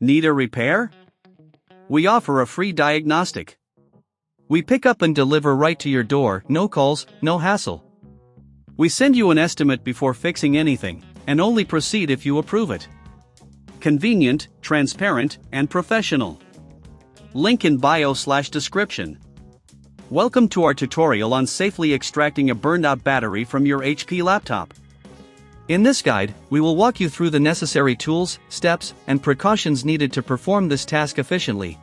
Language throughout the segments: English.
Need a repair? We offer a free diagnostic. We pick up and deliver right to your door, no calls, no hassle. We send you an estimate before fixing anything, and only proceed if you approve it. Convenient, transparent, and professional. Link in bio/description. Welcome to our tutorial on safely extracting a burned-out battery from your HP laptop. In this guide, we will walk you through the necessary tools, steps, and precautions needed to perform this task efficiently.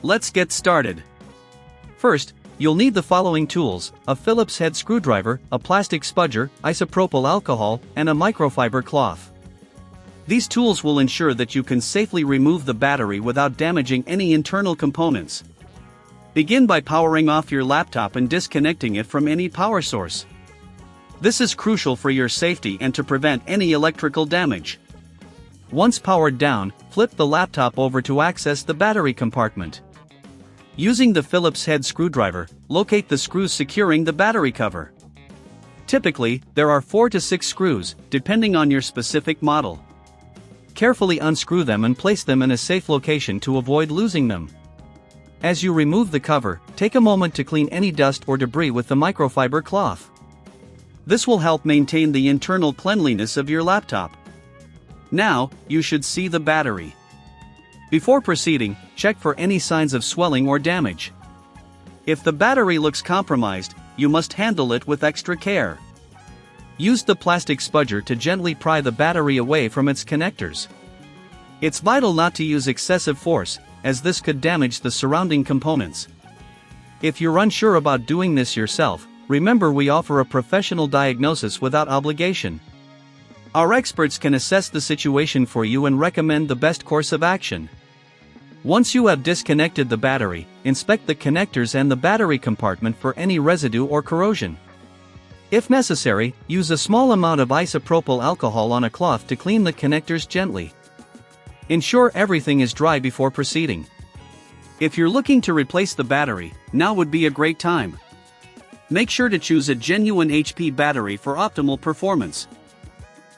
Let's get started. First, you'll need the following tools: a Phillips head screwdriver, a plastic spudger, isopropyl alcohol, and a microfiber cloth. These tools will ensure that you can safely remove the battery without damaging any internal components. Begin by powering off your laptop and disconnecting it from any power source. This is crucial for your safety and to prevent any electrical damage. Once powered down, flip the laptop over to access the battery compartment. Using the Phillips head screwdriver, locate the screws securing the battery cover. Typically, there are 4 to 6 screws, depending on your specific model. Carefully unscrew them and place them in a safe location to avoid losing them. As you remove the cover, take a moment to clean any dust or debris with the microfiber cloth. This will help maintain the internal cleanliness of your laptop. Now, you should see the battery. Before proceeding, check for any signs of swelling or damage. If the battery looks compromised, you must handle it with extra care. Use the plastic spudger to gently pry the battery away from its connectors. It's vital not to use excessive force, as this could damage the surrounding components. If you're unsure about doing this yourself, remember we offer a professional diagnosis without obligation. Our experts can assess the situation for you and recommend the best course of action. Once you have disconnected the battery, inspect the connectors and the battery compartment for any residue or corrosion. If necessary, use a small amount of isopropyl alcohol on a cloth to clean the connectors gently. Ensure everything is dry before proceeding. If you're looking to replace the battery, now would be a great time. Make sure to choose a genuine HP battery for optimal performance.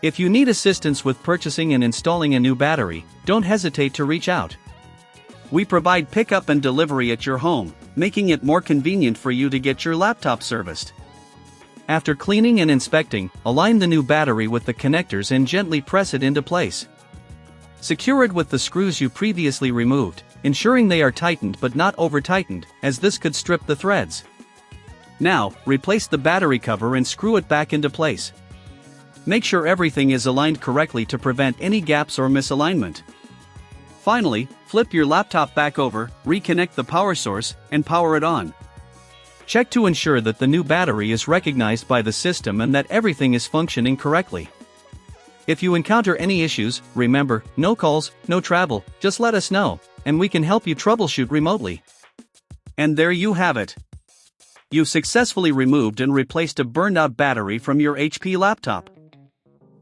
If you need assistance with purchasing and installing a new battery, don't hesitate to reach out. We provide pickup and delivery at your home, making it more convenient for you to get your laptop serviced. After cleaning and inspecting, align the new battery with the connectors and gently press it into place. Secure it with the screws you previously removed, ensuring they are tightened but not over-tightened, as this could strip the threads. Now, replace the battery cover and screw it back into place. Make sure everything is aligned correctly to prevent any gaps or misalignment. Finally, flip your laptop back over, reconnect the power source, and power it on. Check to ensure that the new battery is recognized by the system and that everything is functioning correctly. If you encounter any issues, remember, no calls, no travel, just let us know, and we can help you troubleshoot remotely. And there you have it. You've successfully removed and replaced a burned-out battery from your HP laptop.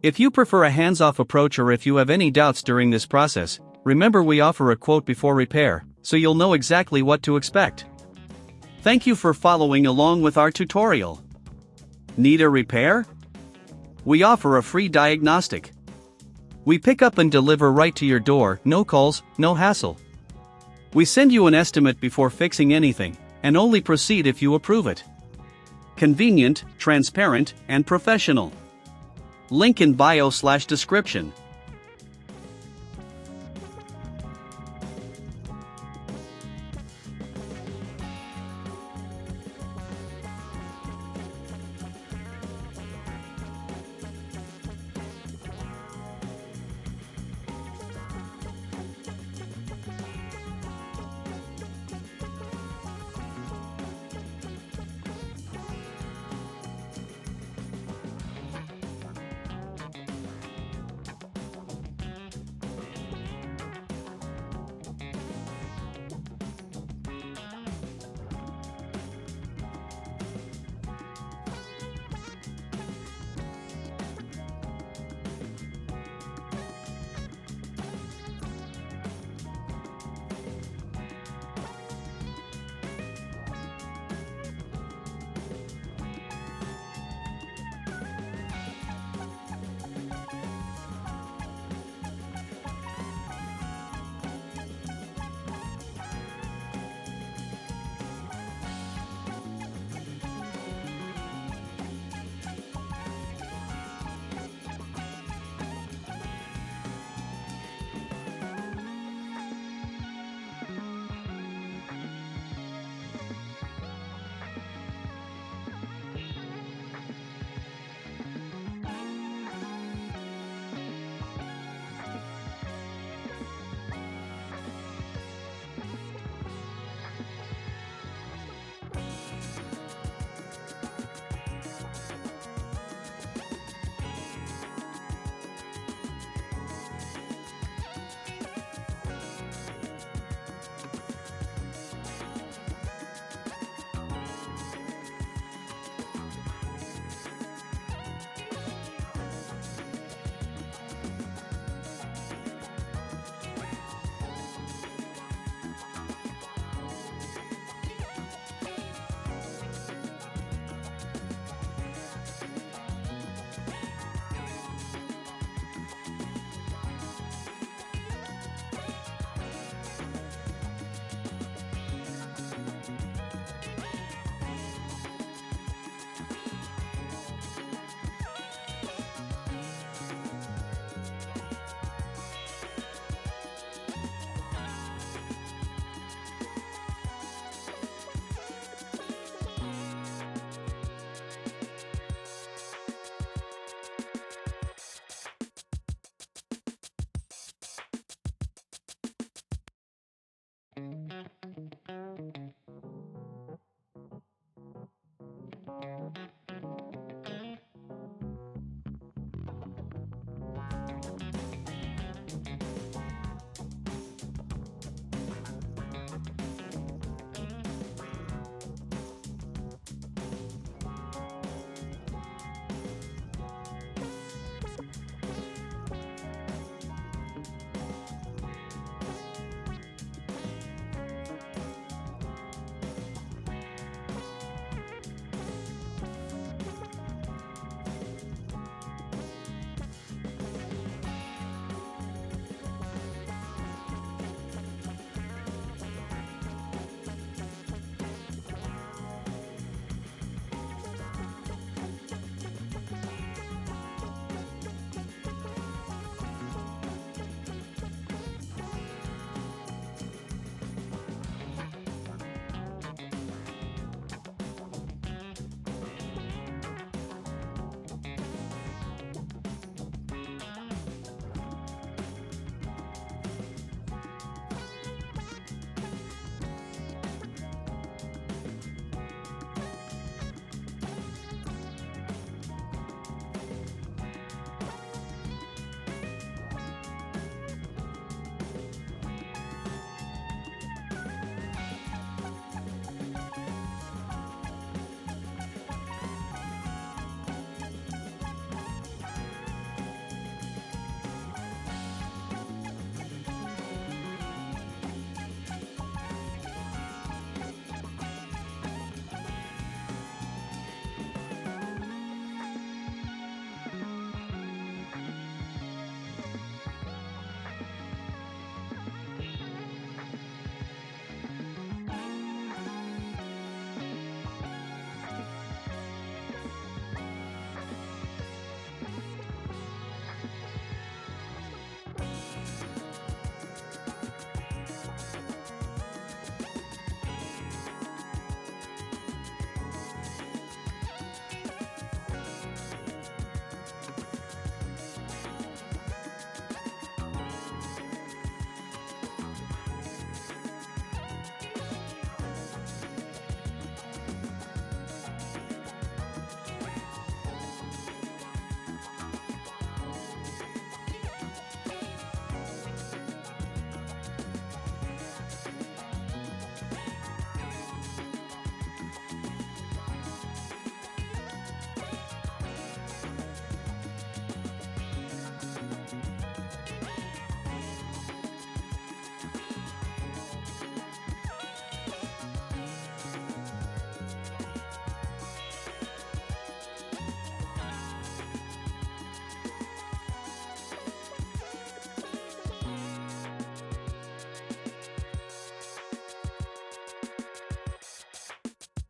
If you prefer a hands-off approach or if you have any doubts during this process, remember we offer a quote before repair, so you'll know exactly what to expect. Thank you for following along with our tutorial. Need a repair? We offer a free diagnostic. We pick up and deliver right to your door, no calls, no hassle. We send you an estimate before fixing anything, and only proceed if you approve it. Convenient, transparent, and professional. Link in bio/description.